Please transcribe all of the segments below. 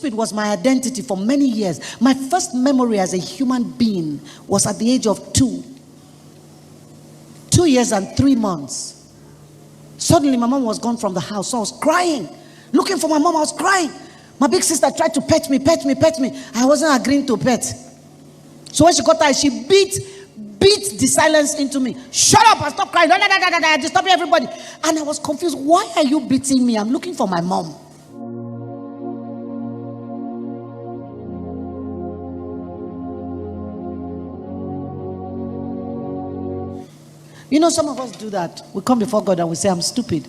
Stupid was my identity for many years. My first memory as a human being was at the age of 2 years and 3 months. Suddenly my mom was gone from the house, so I was crying, looking for my mom. I was crying. My big sister tried to pet me. I wasn't agreeing to pet. So when she got tired, she beat the silence into me. Shut up and stop crying. Disturbing everybody. And I was confused. Why are you beating me? I'm looking for my mom. You know, some of us do that. We come before God and we say, I'm stupid.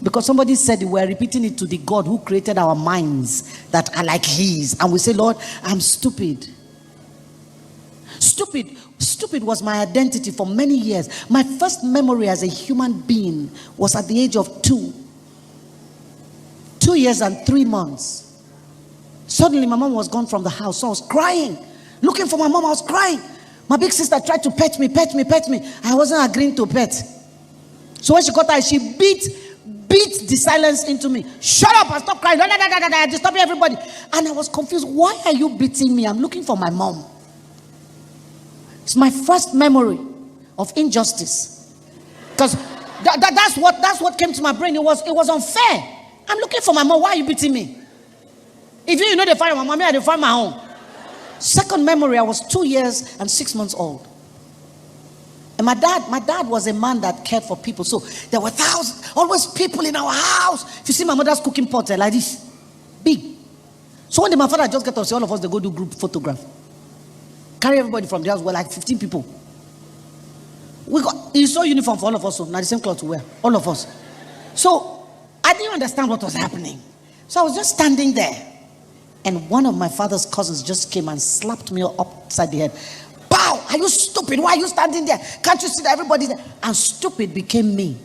Because somebody said it, we're repeating it to the God who created our minds that are like his. And we say, Lord, I'm stupid. Stupid was my identity for many years. My first memory as a human being was at the age of 2 years and 3 months. Suddenly my mom was gone from the house, so I was crying, looking for my mom. I was crying. My big sister tried to pet me. I wasn't agreeing to pet. So when she got tired, she beat the silence into me. Shut up and stop crying. Disturbing everybody. And I was confused. Why are you beating me? I'm looking for my mom. It's my first memory of injustice. Because that's what came to my brain. It was unfair. I'm looking for my mom. Why are you beating me? If you know they find my mommy, I find my home. Second memory, I was 2 years and 6 months old. And my dad was a man that cared for people. So there were always people in our house. If you see my mother's cooking pot like this, big. So one day my father just got to say all of us, they go do group photograph. Carry everybody from the house. We're like 15 people. He saw uniform for all of us, so now the same clothes to wear, all of us. So I didn't understand what was happening. So I was just standing there. And one of my father's cousins just came and slapped me upside the head. Pow! Are you stupid? Why are you standing there? Can't you see that everybody's there? And stupid became me.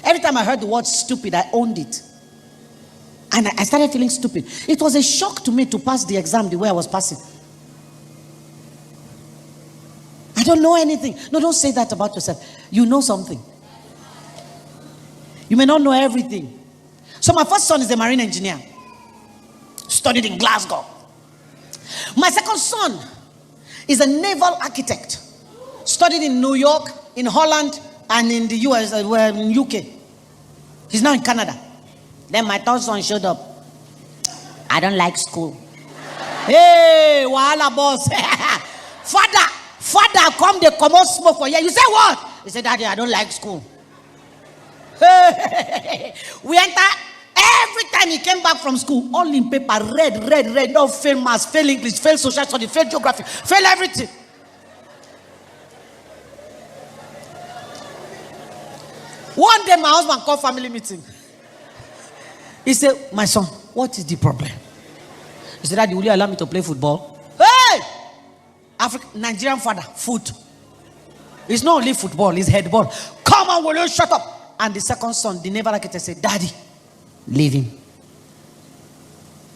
Every time I heard the word stupid, I owned it. And I started feeling stupid. It was a shock to me to pass the exam the way I was passing. I don't know anything. No, don't say that about yourself. You know something. You may not know everything. So my first son is a marine engineer. Studied in Glasgow. My second son is a naval architect. Studied in New York, in Holland, and in the US, in UK. He's now in Canada. Then my third son showed up. I don't like school. Hey, wahala boss. Father, come they come out smoke for you. You say what? He said, Daddy, I don't like school. We enter. Every time he came back from school, all in paper, red. No, fail maths, fail English, fail social studies, fail geography, fail everything. One day my husband called family meeting. He said, my son, what is the problem? He said, Daddy, will you allow me to play football? Hey! Nigerian father, foot. It's not only football, it's headball. Come on, will you shut up? And the second son, the naval architect, said, Daddy, leave him.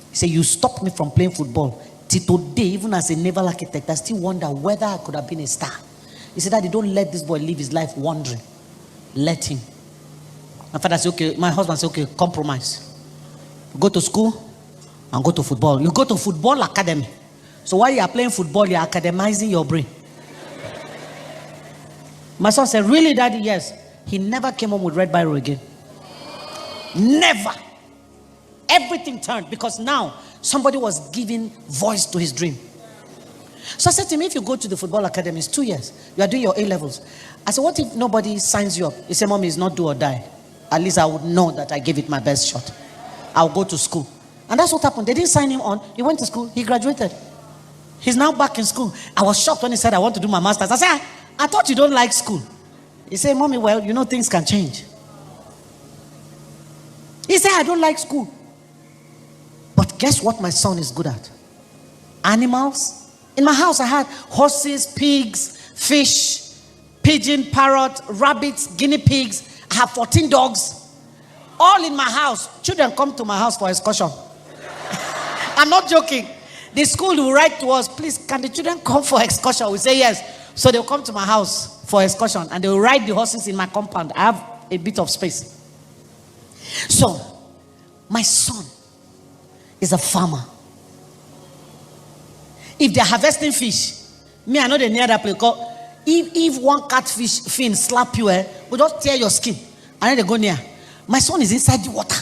He said, you stopped me from playing football. Till today, even as a naval architect, I still wonder whether I could have been a star. He said, Daddy, don't let this boy live his life wandering. Let him. My father said, okay. My husband said, okay, compromise. Go to school and go to football. You go to football academy. So while you are playing football, you are academizing your brain. My son said, really, Daddy? Yes. He never came home with red biro again. Never. Everything turned because now somebody was giving voice to his dream. So I said to him, if you go to the football academy, it's 2 years. You are doing your A-levels. I said, what if nobody signs you up? He said, Mommy, it's not do or die. At least I would know that I gave it my best shot. I'll go to school. And that's what happened. They didn't sign him on. He went to school. He graduated. He's now back in school. I was shocked when he said, I want to do my master's. I said, I thought you don't like school. He said, Mommy, well, you know things can change. He said, I don't like school. But guess what my son is good at? Animals. In my house, I had horses, pigs, fish, pigeon, parrot, rabbits, guinea pigs. I have 14 dogs. All in my house. Children come to my house for excursion. I'm not joking. The school will write to us, please, can the children come for excursion? We say yes. So they'll come to my house for excursion and they'll ride the horses in my compound. I have a bit of space. So, my son is a farmer. If they're harvesting fish, me, I know they near that place. If one catfish fin slap you, will just tear your skin. I know they go near. My son is inside the water,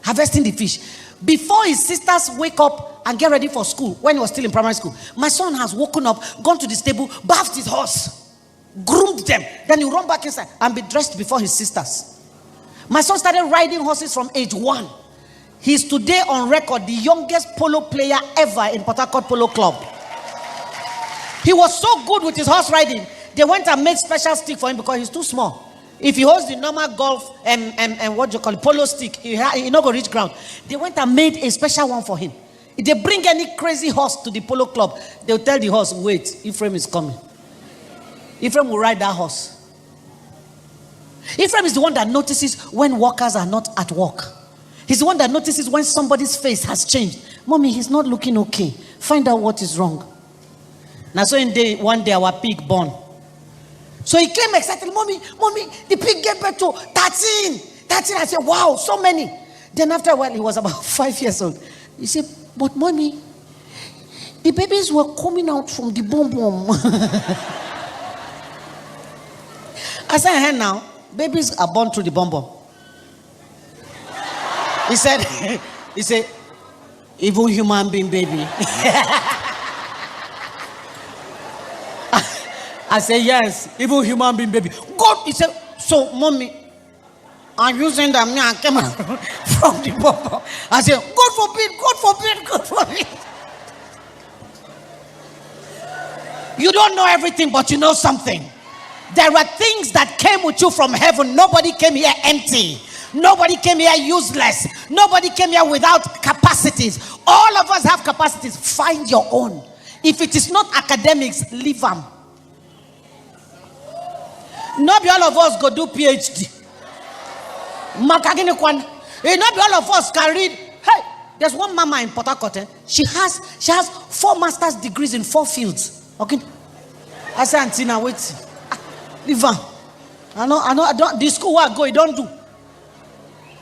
harvesting the fish. Before his sisters wake up and get ready for school, when he was still in primary school, my son has woken up, gone to the stable, bathed his horse, groomed them. Then he run back inside and be dressed before his sisters. My son started riding horses from age 1. He's today on record the youngest polo player ever in Port Harcourt Polo Club. He was so good with his horse riding, they went and made special stick for him because he's too small. If he holds the normal golf and what do you call it, polo stick, he not going to reach ground. They went and made a special one for him. If they bring any crazy horse to the polo club, they'll tell the horse, wait, Ephraim is coming. Ephraim will ride that horse. Ephraim is the one that notices when workers are not at work. He's the one that notices when somebody's face has changed. Mommy, he's not looking okay. Find out what is wrong. Now, so one day our pig born. So he came excited, mommy, the pig gave birth to 13. I said, wow, so many. Then after a while, he was about 5 years old. He said, but mommy, the babies were coming out from the bum. I said, hey now, babies are born through the bum. He said, evil human being baby. I said, yes, evil human being baby. God, he said, so mommy, I'm using that me and came from the bum. I said, God forbid. You don't know everything, but you know something. There are things that came with you from heaven. Nobody came here empty. Nobody came here useless. Nobody came here without capacities. All of us have capacities. Find your own. If it is not academics, leave them. Not be all of us go do PhD. Not be all of us can read. Hey, there's one mama in Port Harcourt. She has 4 master's degrees in 4 fields. Okay. I say, Auntie, now wait. Leave her. I know. The school where I go, you don't do.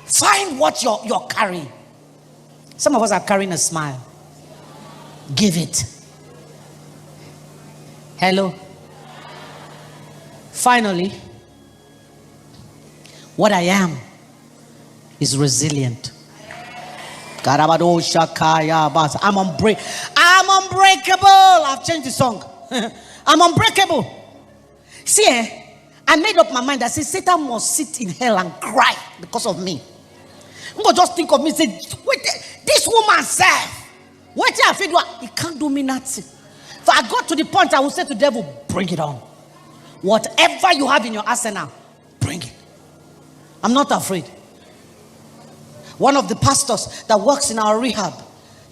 Find what you're carrying. Some of us are carrying a smile. Give it. Hello. Finally, what I am is resilient. I'm unbreakable. I've changed the song. I'm unbreakable. See, I made up my mind that says Satan must sit in hell and cry because of me. I'm going to just think of me and say, wait, this woman serve. Wait till I figure out, it can't do me nothing. If I got to the point, I will say to the devil, bring it on. Whatever you have in your arsenal, bring it. I'm not afraid. One of the pastors that works in our rehab,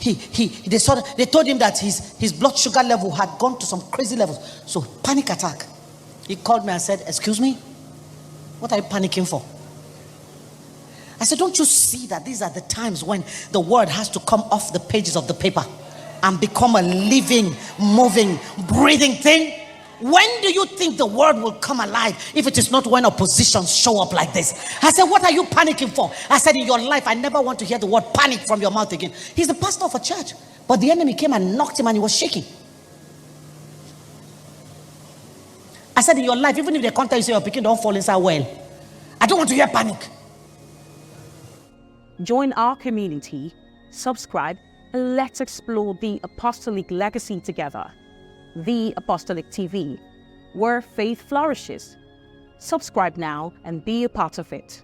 they told him that his blood sugar level had gone to some crazy levels. So panic attack. He called me and said, excuse me, what are you panicking for? I said, don't you see that these are the times when the word has to come off the pages of the paper and become a living, moving, breathing thing? When do you think the word will come alive if it is not when oppositions show up like this? I said, what are you panicking for? I said, in your life, I never want to hear the word panic from your mouth again. He's the pastor of a church, but the enemy came and knocked him and he was shaking. I said, in your life, even if they can't tell you, say your picking don't fall inside well, I don't want to hear panic. Join our community, subscribe, and let's explore the apostolic legacy together. The Apostolic TV, where faith flourishes. Subscribe now and be a part of it.